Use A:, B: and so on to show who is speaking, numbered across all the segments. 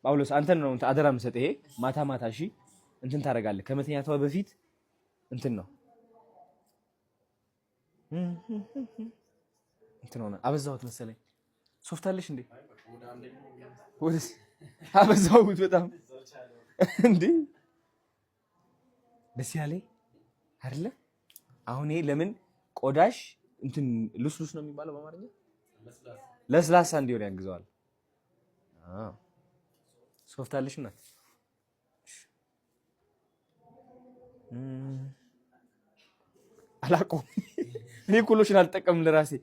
A: ጳውሎስ አንተን ነው አደራ የምሰጥ። ይሄ ማታ ማታ እሺ እንትን ታደርጋለህ ከመተኛቷ በፊት እንትን ነው እንትን ሆነ አበዛሁት መሰለኝ። ሶፍት አለሽ እንዴ? ወይስ አበዛሁት በጣም እንዴ? ደስ ያለኝ አይደለ? አሁን ይሄ ለምን ቆዳሽ እንትን ሉስሉስ ነው የሚባለው በአማርኛ ለስላሳ እንዲሆን ያግዘዋል። ሶፍት አለሽ እና አላውቀውም እኔ ኩሎሽን አልጠቀምም ለራሴ።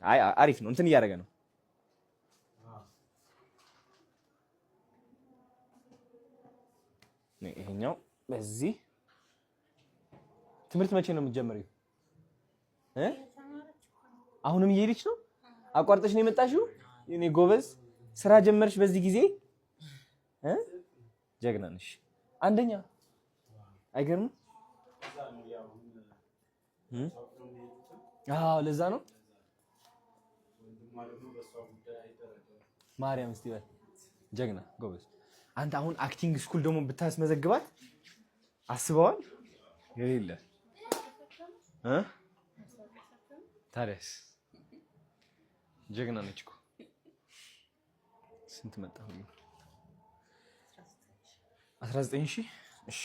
A: አይ አሪፍ ነው እንትን እያደረገ ነው። ይሄኛው በዚህ ትምህርት መቼ ነው የምትጀምሪው? አሁንም እየሄድሽ ነው? አቋርጠሽ ነው የመጣሽው? እኔ ጎበዝ ስራ ጀመርሽ በዚህ ጊዜ ጀግና ነሽ። አንደኛ አይገርምም? አዎ ለዛ ነው ማርያም እስቲ በል ጀግና ጎበዝ። አንተ አሁን አክቲንግ ስኩል ደግሞ ብታስመዘግባት አስበዋል የሌለ ታዲያስ ጀግና ነች እኮ። ስንት መጣ? 19 ሺህ። እሺ